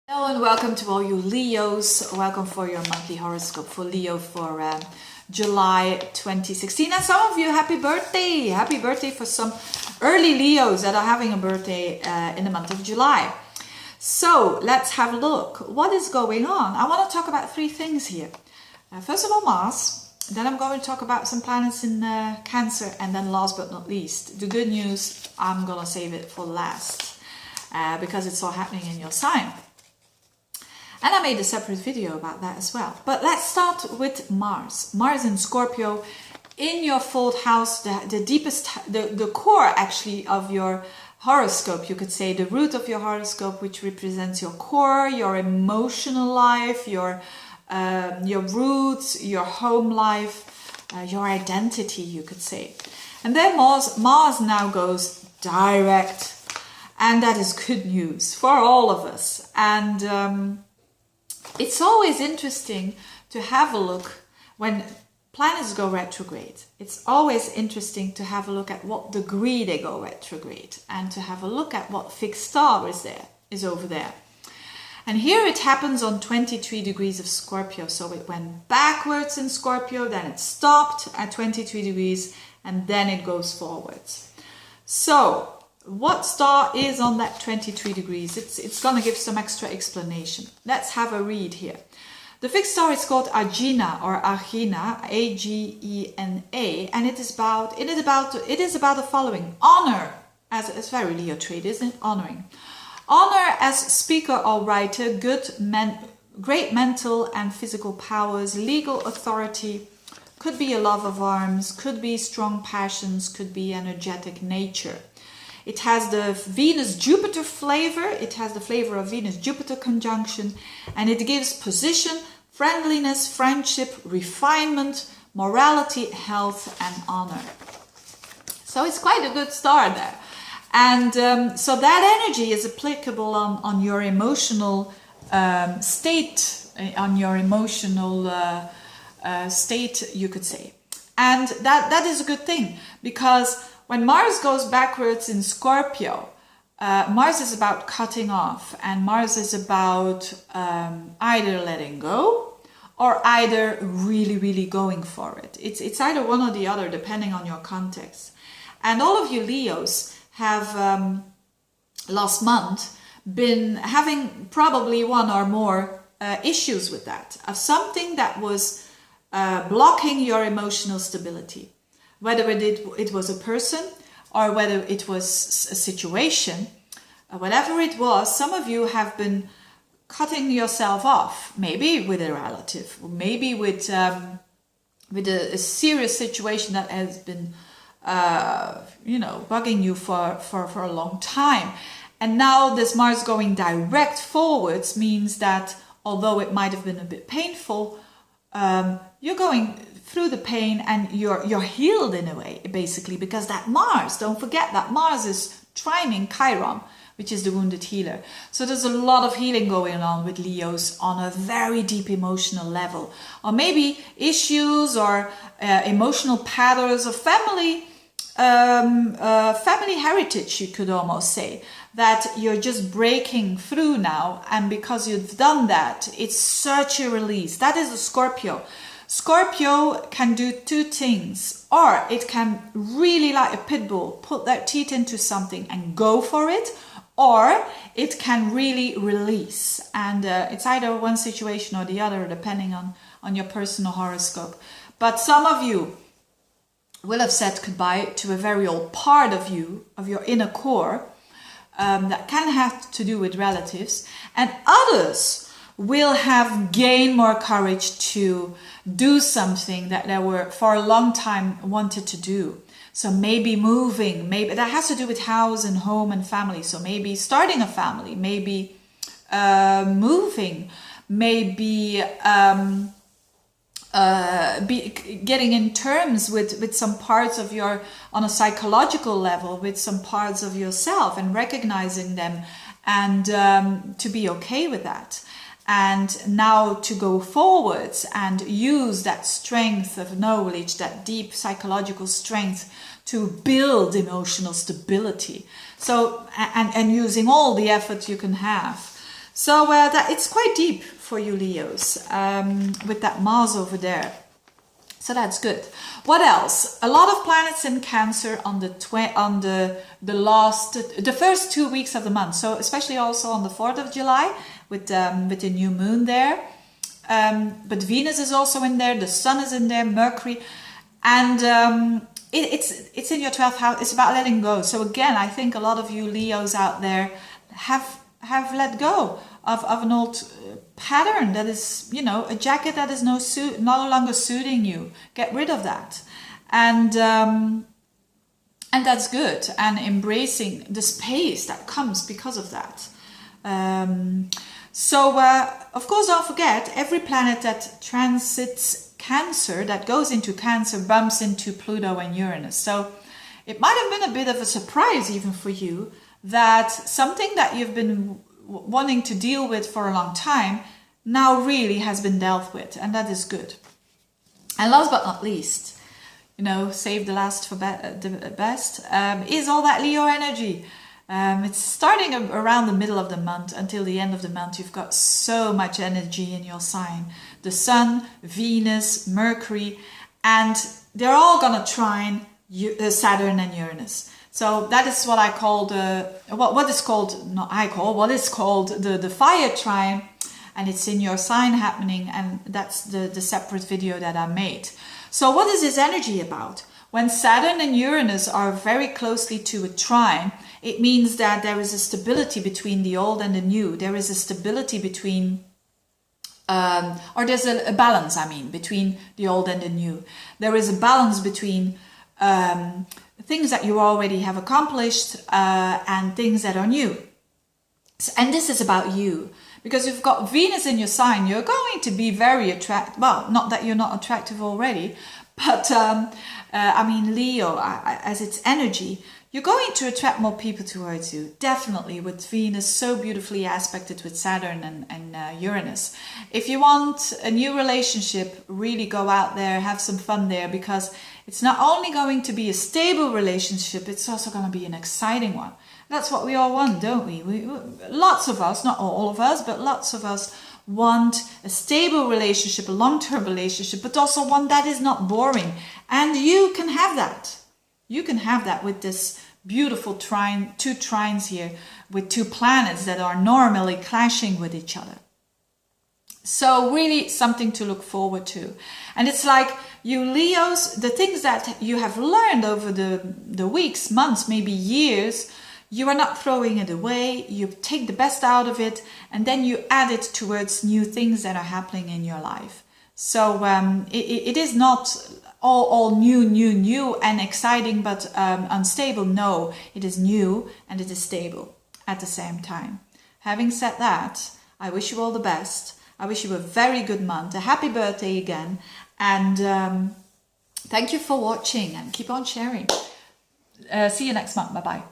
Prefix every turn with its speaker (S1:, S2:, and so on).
S1: Hello and welcome to all you Leos. Welcome for your monthly horoscope for Leo for July 2016. And some of you, happy birthday! Happy birthday for some early Leos that are having a birthday in the month of July. So let's have a look. What is going on? I want to talk about three things here. First of all, Mars. Then I'm going to talk about some planets in Cancer. And then last but not least, the good news, I'm going to save it for last because it's all happening in your sign. And I made a separate video about that as well. But let's start with Mars. Mars in Scorpio, in your fourth house, the deepest, the core actually of your horoscope, you could say, the root of your horoscope, which represents your core, your emotional life, your roots, your home life, your identity, you could say. And then Mars now goes direct. And that is good news for all of us. And it's always interesting to have a look when planets go retrograde. It's always interesting to have a look at what degree they go retrograde and to have a look at what fixed star is over there. And here it happens on 23 degrees of Scorpio. So it went backwards in Scorpio, then it stopped at 23 degrees, and then it goes forwards. So what star is on that 23 degrees? It's going to give some extra explanation. Let's have a read here. The fixed star is called Agena or Agena, A-G-E-N-A, and it is about the following: honor, as it's very Leo trait, isn't it? Honor as speaker or writer, great mental and physical powers, legal authority, could be a love of arms, could be strong passions, could be energetic nature. It has the Venus-Jupiter flavor. It has the flavor of Venus-Jupiter conjunction. And it gives position, friendliness, friendship, refinement, morality, health, and honor. So it's quite a good star there. And so that energy is applicable on your emotional state, on your emotional state, you could say. And that is a good thing, because when Mars goes backwards in Scorpio, Mars is about cutting off, and Mars is about either letting go or either really, really going for it. It's either one or the other, depending on your context. And all of you Leos have last month been having probably one or more issues with that, of something that was blocking your emotional stability. Whether it was a person or whether it was a situation, whatever it was, some of you have been cutting yourself off, maybe with a relative, or maybe with a serious situation that has been, bugging you for a long time. And now this Mars going direct forwards means that although it might have been a bit painful, you're going through the pain and you're healed in a way, basically, because that Mars, don't forget that Mars is trining Chiron, which is the wounded healer. So there's a lot of healing going on with Leos on a very deep emotional level, or maybe issues or emotional patterns of family heritage, you could almost say, that you're just breaking through now. And because you've done that, it's such a release. That is a Scorpio. Scorpio can do two things, or it can really, like a pit bull, put their teeth into something and go for it, or it can really release. And it's either one situation or the other, depending on your personal horoscope. But some of you will have said goodbye to a very old part of you, of your inner core, that can have to do with relatives, and others will have gained more courage to do something that they were for a long time wanted to do. So maybe moving, maybe that has to do with house and home and family. So maybe starting a family, maybe moving, maybe getting in terms with some parts of your, on a psychological level, with some parts of yourself and recognizing them, and to be okay with that. And now to go forwards and use that strength of knowledge, that deep psychological strength, to build emotional stability. So, and using all the effort you can have. So that it's quite deep for you Leos, with that Mars over there. So that's good. What else? A lot of planets in Cancer on the first 2 weeks of the month. So especially also on the 4th of July with the new moon there. But Venus is also in there. The Sun is in there. Mercury, and it's in your 12th house. It's about letting go. So again, I think a lot of you Leos out there have let go of an old pattern that is, you know, a jacket that is no longer suiting you. Get rid of that, and that's good. And embracing the space that comes because of that. So of course, don't forget, every planet that transits Cancer, that goes into Cancer, bumps into Pluto and Uranus. So it might have been a bit of a surprise even for you that something that you've been wanting to deal with for a long time now really has been dealt with, and that is good. And last but not least, you know, save the last for the best, is all that Leo energy. It's starting around the middle of the month until the end of the month. You've got so much energy in your sign. The Sun, Venus, Mercury, and they're all gonna trine Saturn and Uranus. So that is what I call what is called the fire trine, and it's in your sign happening, and that's the separate video that I made. So what is this energy about? When Saturn and Uranus are very closely to a trine, it means that there is a stability between the old and the new. There is a stability between, or there's a balance, I mean, between the old and the new. There is a balance between things that you already have accomplished and things that are new. And this is about you. Because you've got Venus in your sign, you're going to be very attractive. Well, not that you're not attractive already, but I mean, Leo, as its energy, you're going to attract more people towards you. Definitely, with Venus so beautifully aspected with Saturn and Uranus. If you want a new relationship, really go out there, have some fun there, because it's not only going to be a stable relationship, it's also going to be an exciting one. That's what we all want, don't we? Lots of us, not all of us, but lots of us want a stable relationship, a long-term relationship, but also one that is not boring. And you can have that. You can have that with this beautiful trine, two trines here, with two planets that are normally clashing with each other. So really something to look forward to. And it's like you Leos, the things that you have learned over the weeks, months, maybe years, you are not throwing it away. You take the best out of it, and then you add it towards new things that are happening in your life. So it is not all new and exciting, but unstable. No, it is new and it is stable at the same time. Having said that, I wish you all the best. I wish you a very good month, a happy birthday again, and thank you for watching, and keep on sharing. See you next month. Bye bye.